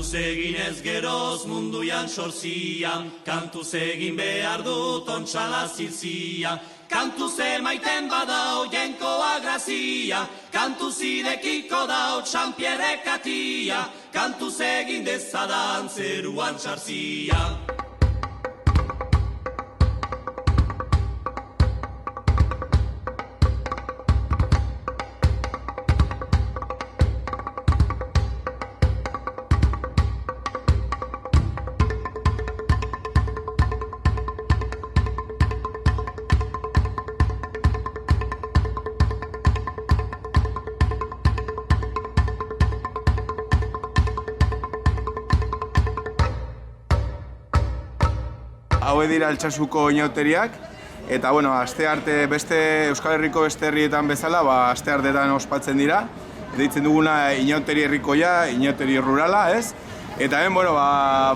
Kantuz egin ez geroz munduan sorzian, kantuz egin behar dut ontxala zilzia. Kantuz emaiten badao jenkoa grazia, kantuz idekiko dao Jean-Pierre katia, kantuz egin dezadan zeruan txarzia. Hau dira Altsasuko inauteriak, eta bueno, astearte beste Euskal Herriko beste herrietan bezala, asteartetan ospatzen dira. Deitzen duguna inauteri herrikoia, inauteri rurala, ez? Eta bueno,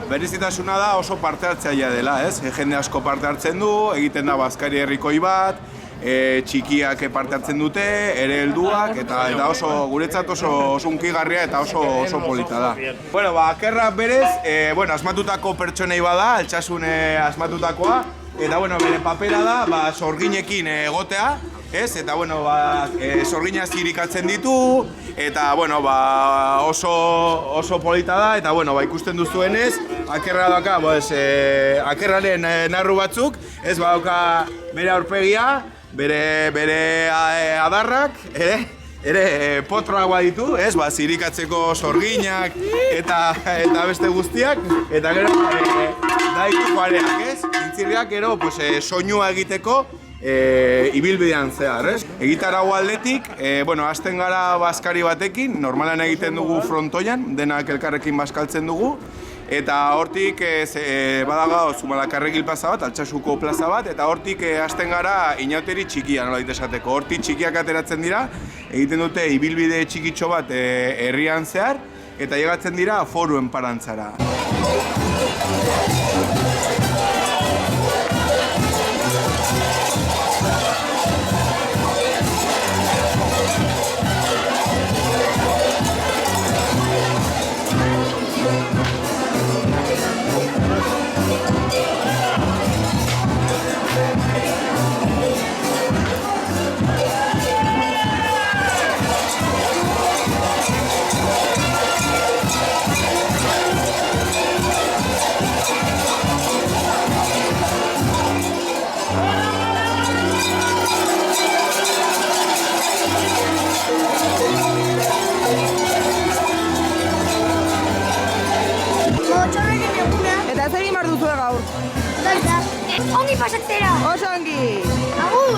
berezitasuna da oso parte hartzailea dela, ez? Jende asko parte hartzen du, egiten da bazkari herrikoi bat, txikiak parte hartzen dute, ere helduak, eta oso guretzat oso hunkigarria eta oso polita da. Bueno, Akerra berez, asmatutako pertsonei bada, Altsasun asmatutakoa, eta bere papera da sorginekin egotea, ez? Eta sorgina zirikatzen ditu, eta oso polita da, eta ikusten duzuenez, Akerra daka, Akerraren narru batzuk, ez badauka bere aurpegia, bere adarrak, ere potroagoa ditu, ez, zirikatzeko sorginak eta beste guztiak, eta gero daitu pareak, ez? Intzirriak gero soinua egiteko ibilbidean zehar, ez? Egitarau aldetik, hasten gara bazkari batekin, normalan egiten dugu frontoian, denak elkarrekin bazkaltzen dugu, eta hortik badago Zumalakarregil plaza bat, Altsasuko plaza bat, eta hortik hasten gara inauteri txikia, nolabait esateko. Hortik txikiak ateratzen dira, egiten dute ibilbide txikitxo bat herrian zehar, eta llegatzen dira Foruen parantzara. Eta zer egin behar duzue gaur? Ongi pasatzera! Oso ongi! Agur!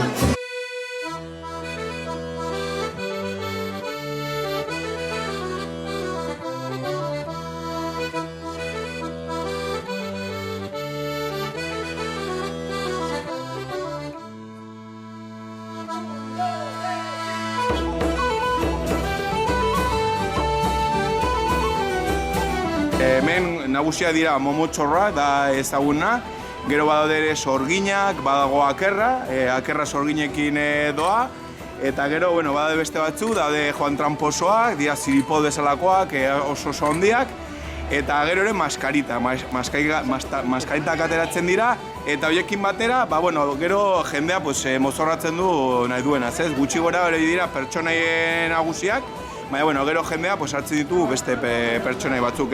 Hemen nagusia dira momotxorra da ezaguna, gero badaude ere sorginak, badago Akerra, Akerra sorginekin doa, eta gero badaude beste batzu, daude Joan Tramposoak, dira ziripod bezalakoak, oso handiak, eta gero ere maskaritak ateratzen dira, eta horiekin batera, gero jendea mozorratzen du nahi duenaz, ez? Gutxi gora hori dira pertsonaien nagusiak, baina gero jendea hartzen ditu beste pertsonai batzuk,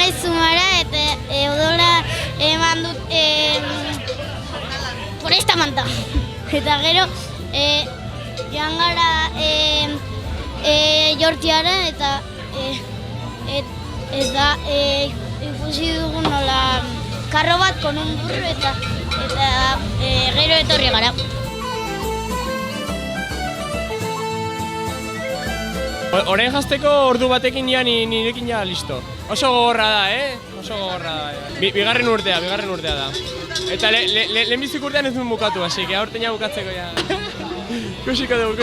naiz Zumara eta odola eman dut foresta manta. Eta gero joan gara jortiara eta ikusi dugu nola karro bat con un burro eta gero etorri gara. Orain jazteko ordu batekin ja nirekin ja listo. Oso gogorra da, Oso gogorra da. Bigarren urtea da. Eta lehenbizik urtean ez duen bukatu, así que aurten ja bukatzeko ja. Ikusiko dugu.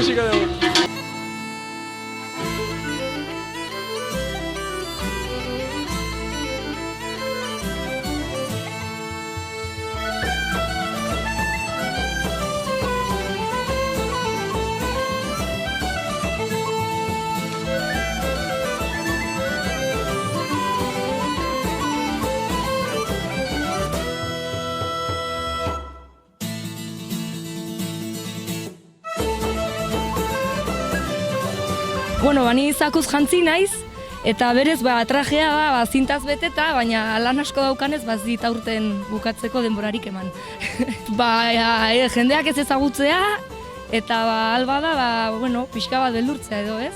Bueno, bani zakuz jantzi naiz, eta berez trajea da zintaz beteta, baina lan asko daukanez zit aurten bukatzeko denborarik eman. Jendeak ez ezagutzea, eta alba da, pixka bat beldurtzea edo, ez?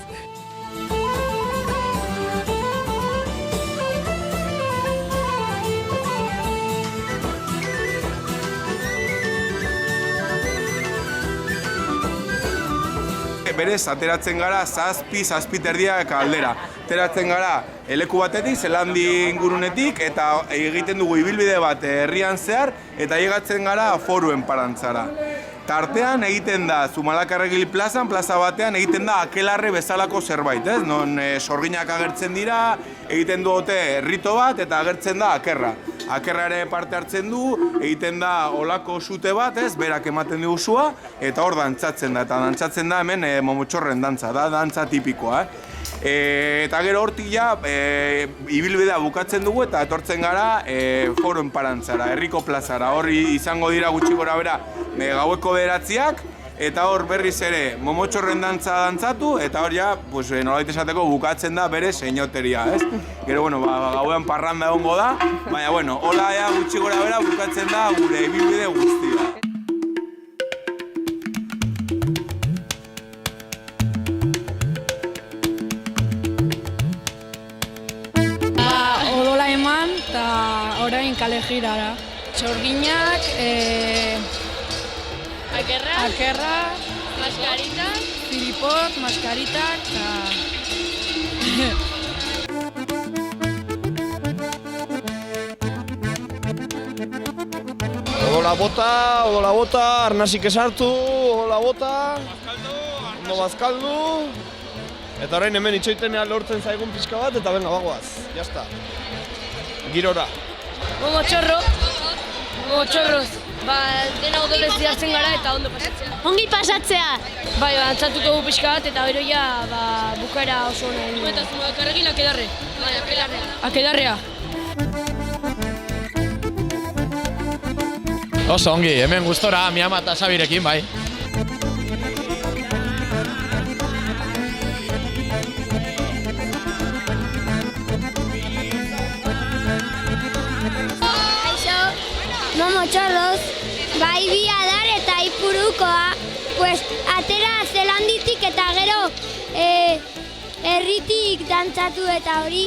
Berez, ateratzen gara zazpiterdiak aldera. Ateratzen gara eleku batetik, Zelandi ingurunetik, eta egiten dugu ibilbide bat herrian zehar, eta llegatzen gara foruen parantzara. Tartean egiten da, Zumalakarregil plazan, plaza batean egiten da akelarre bezalako zerbait, ez? Non sorginak agertzen dira, egiten dute rito bat, eta agertzen da akerra. Akerra ere parte hartzen du, egiten da olako sute bat, ez? Berak ematen du usua, eta hor dantzatzen da. Eta dantzatzen da hemen momotxorren dantza, da dantza tipikoa, Eta gero hortik ja, ibilbidea bukatzen dugu eta etortzen gara foruen parantzara, herriko plazara. Hor izango dira gutxi gora bera gaueko 9:00, eta hor berriz ere momotxorren dantza dantzatu, eta hor ja, nolabait esateko bukatzen da bere seinoteria, ez? Gero, gauean parranda egongo da, baina, hola ja gutxi gora bera bukatzen da gure ibilbide guztia. Odola eman, eta orain kale jirara. Txorginak, akerra, maskaritak, filipot, maskaritak, Odola bota, arnasik esartu, odola bota, ondo bazkaldu. Eta orain hemen itxoitenean lortzen zaigun pixka bat, eta benga, bagoaz, jazta. Girora. Gogo txorroz. Dena odolez diartzen gara eta ondo pasatzea. Ongi pasatzea! Bai, antzatuko gu pixka bat eta gero ja bukaera oso honen. Eta Zumalakarregil akelarre. Bai, akelarrea. Oso ongi, hemen gustora, mi ama eta Xabirekin, bai. Momotxorroz, bai bi adar eta ipurukoa, atera Zelanditik eta gero herritik dantzatu eta hori.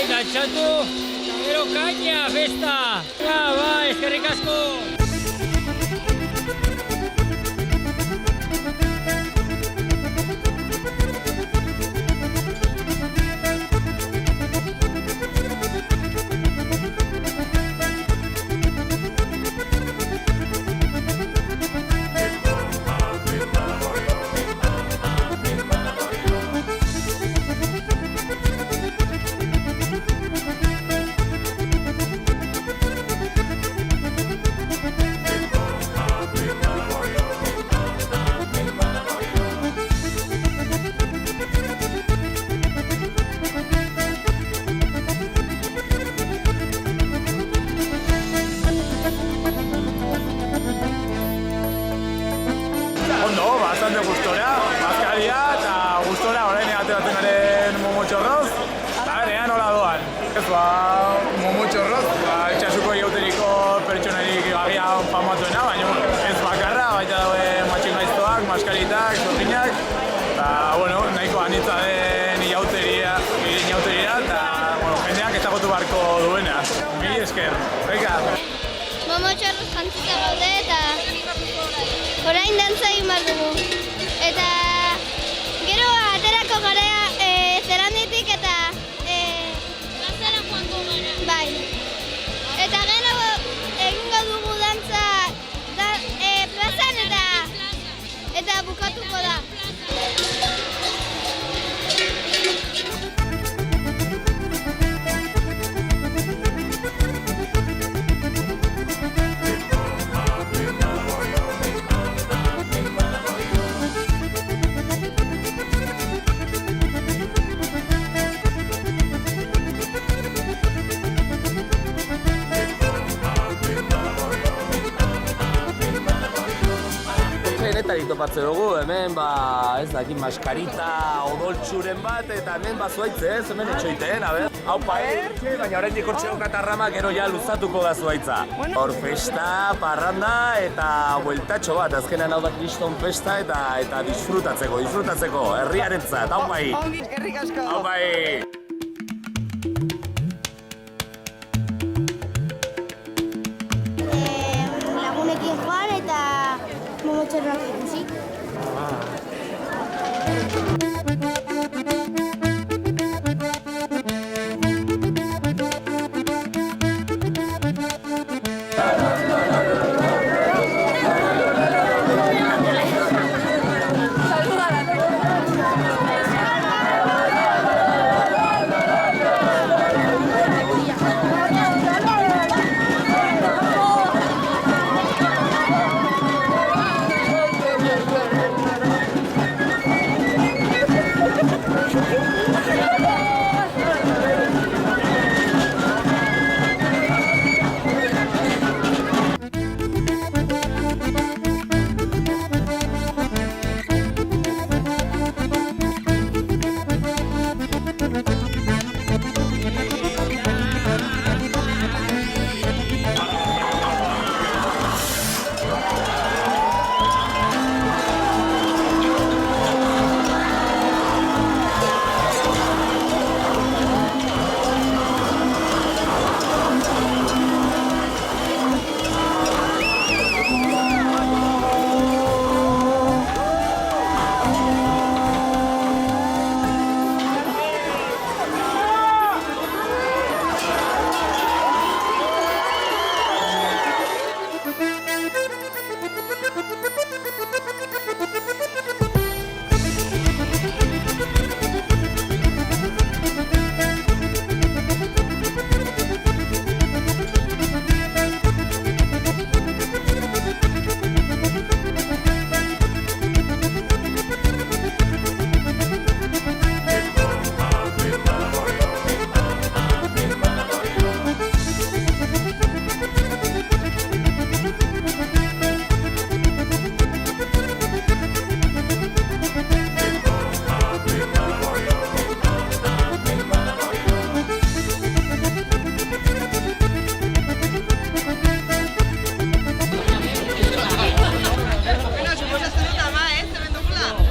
Dantzatu, gero kaina, festa! Bai, eskerrik asko! esker. Venga. Momotxarruz jantzita gaude eta orain dantza egin behar dugu. Eta gero aterako gara zeranditik eta plazara joango gara. Bai. Eta gero egingo dugu dantza plazan eta bukatuko da. Denetari topatzen dugu, hemen ez dakit maskarita, odoltsuren bat, eta hemen zuaitze ez, hemen etxoiteen, hau baina oraindik hortxe okatarrama gero ja luzatuko da zuaitza. Hor festa, parranda eta bueltatxo bat, azkenan hau da kriston festa eta disfrutatzeko, herriarentzat, hau bai. Eskerrik asko. Hau bai. Lagunekin joan eta momotxarrak ikusi.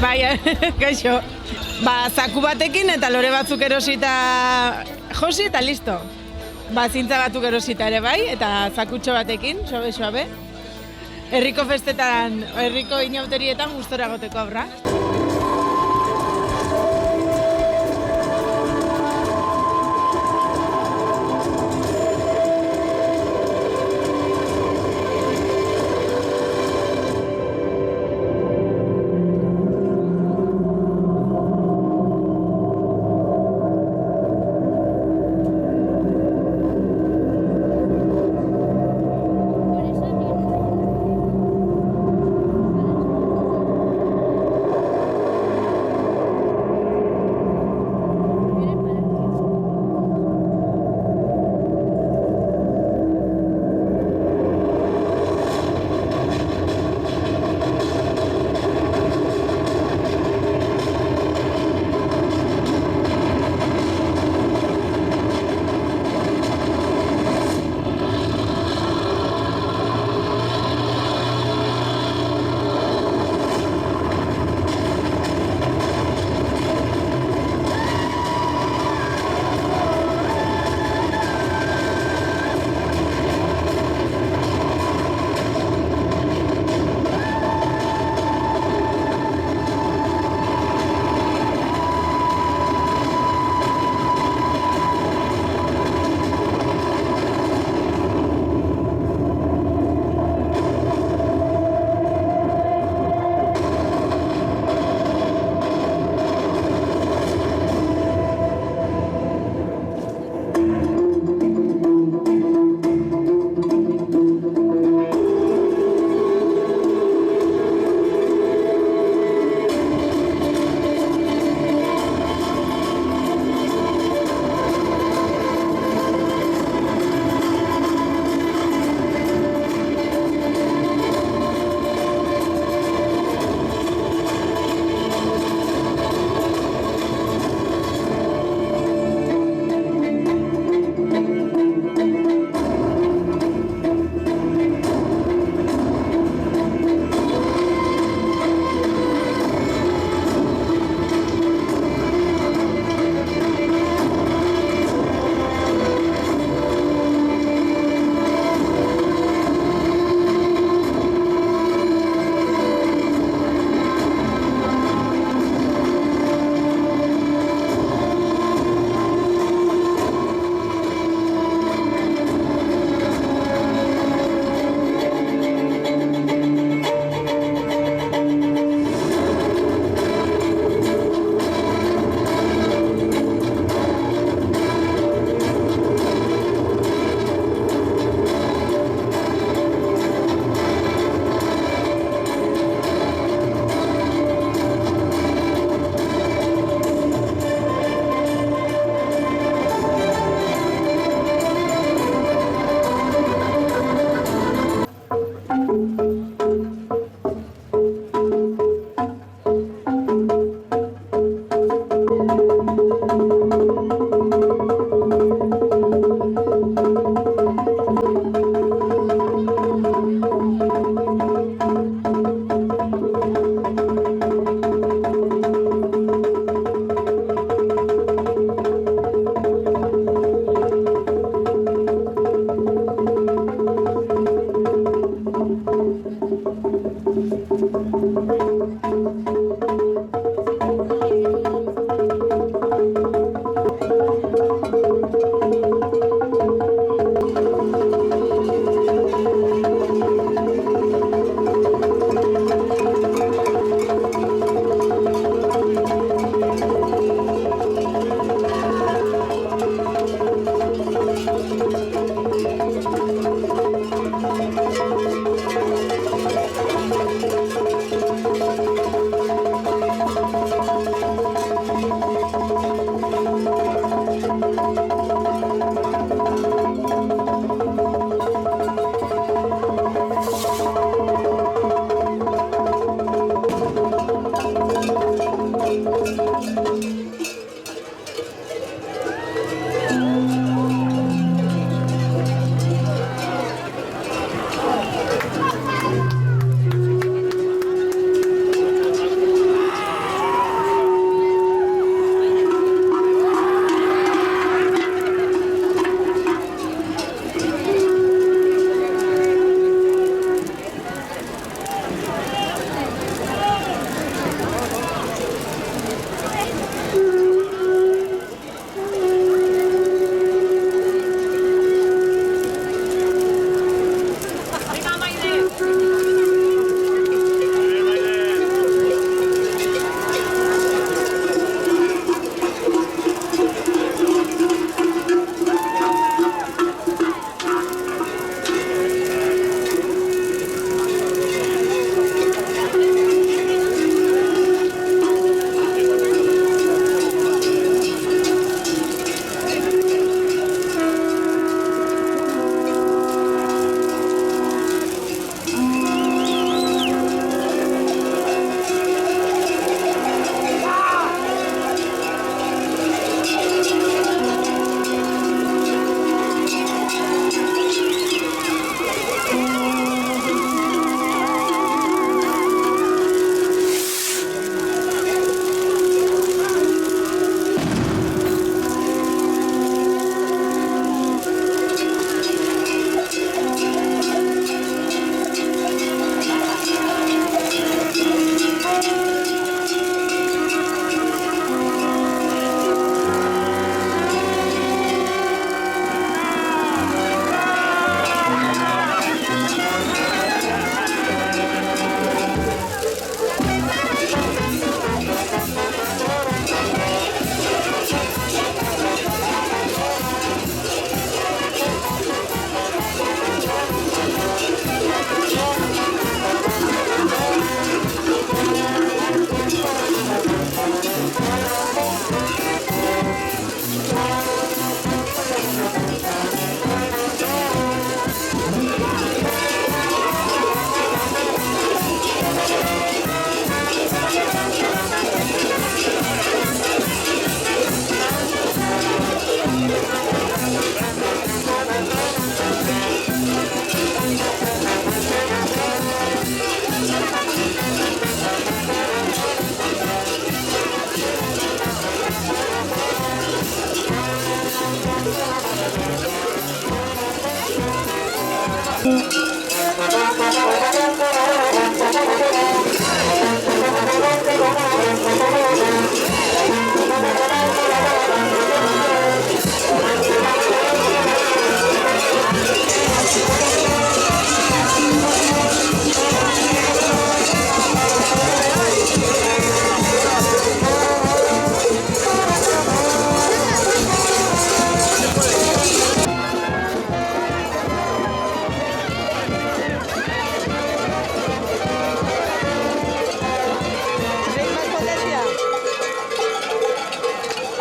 Bai, gaixo. Zaku batekin eta lore batzuk erosita josi eta listo. Zintza batzuk erosita ere bai, eta zakutxo batekin, suabe. Herriko festetan, herriko inauterietan gustora goteko obra.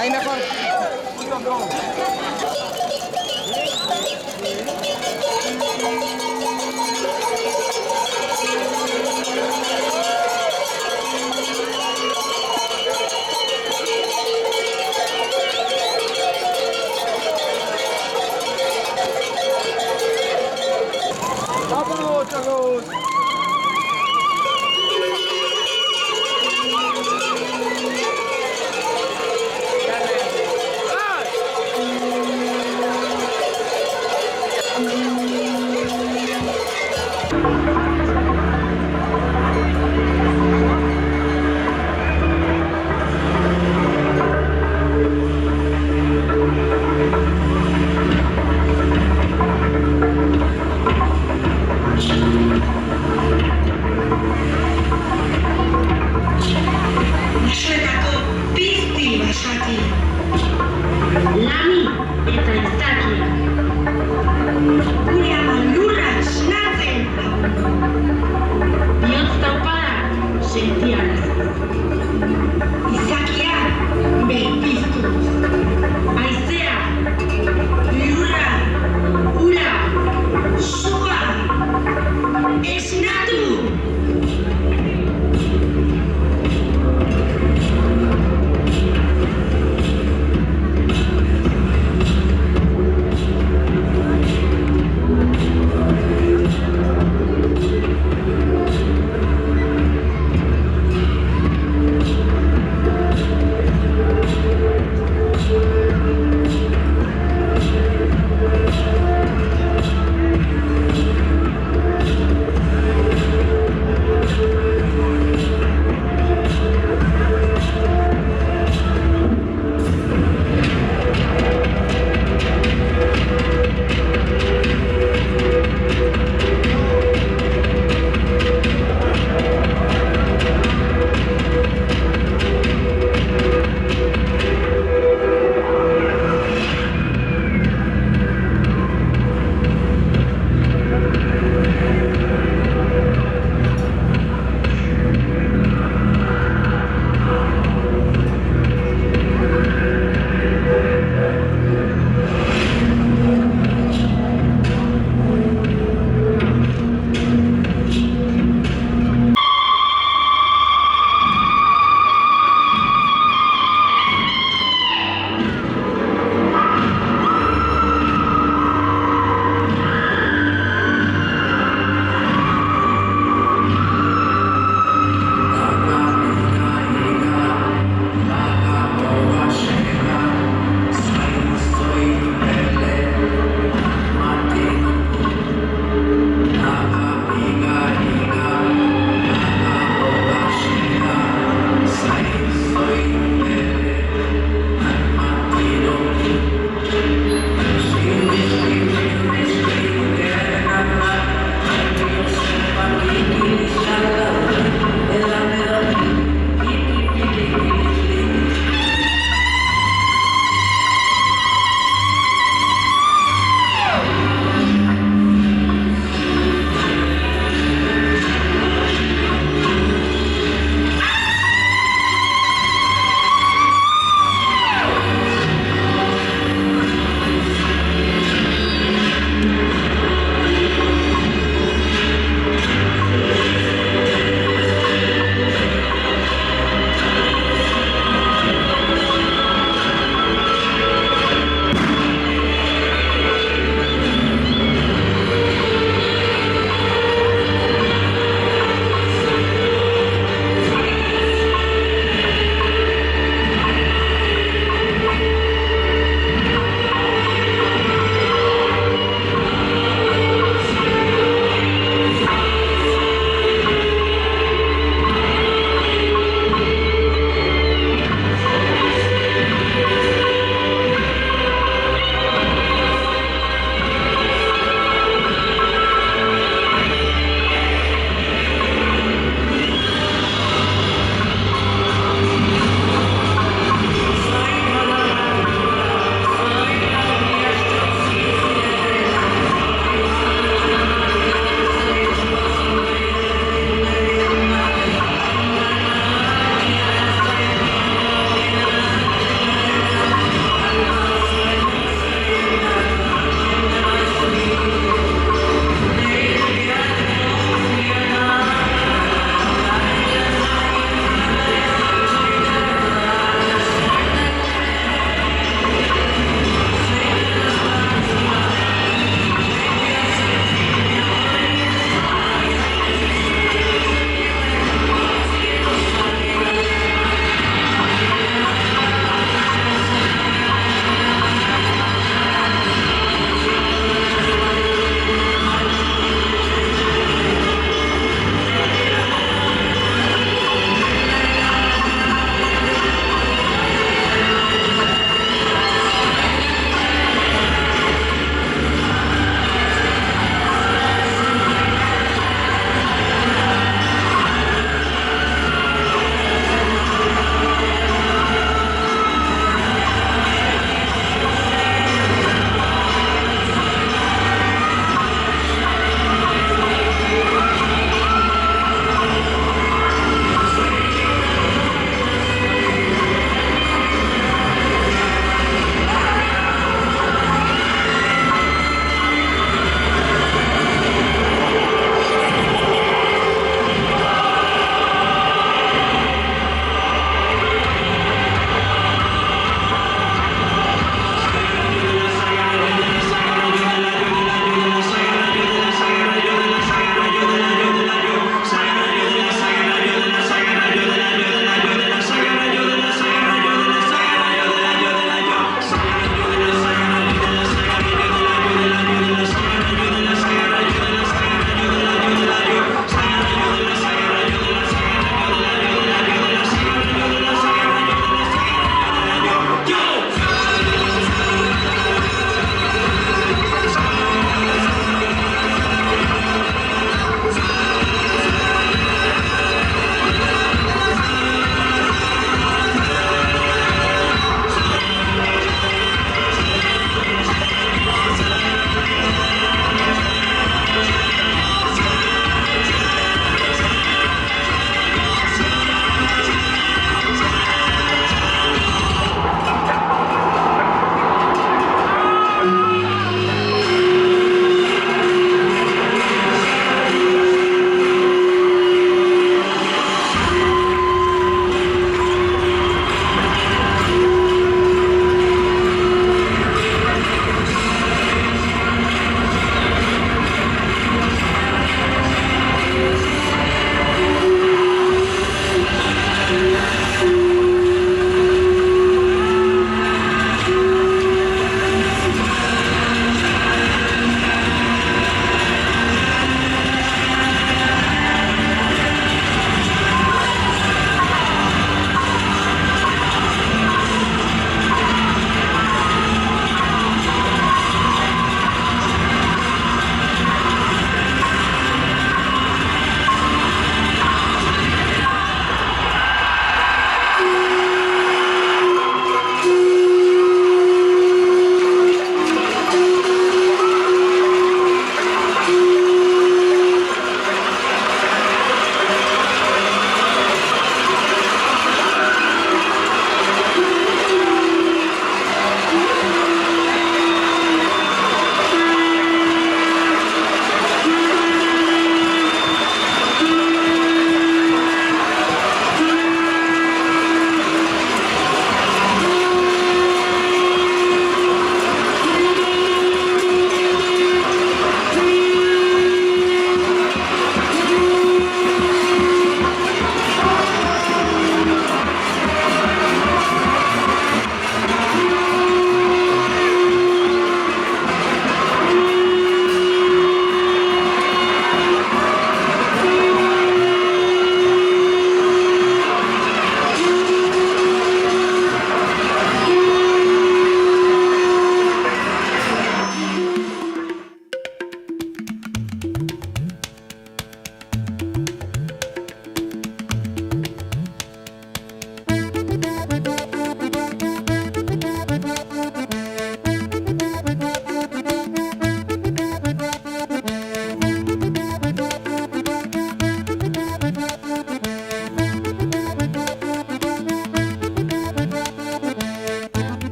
Ahí mejor. ¡Vamos, chicos!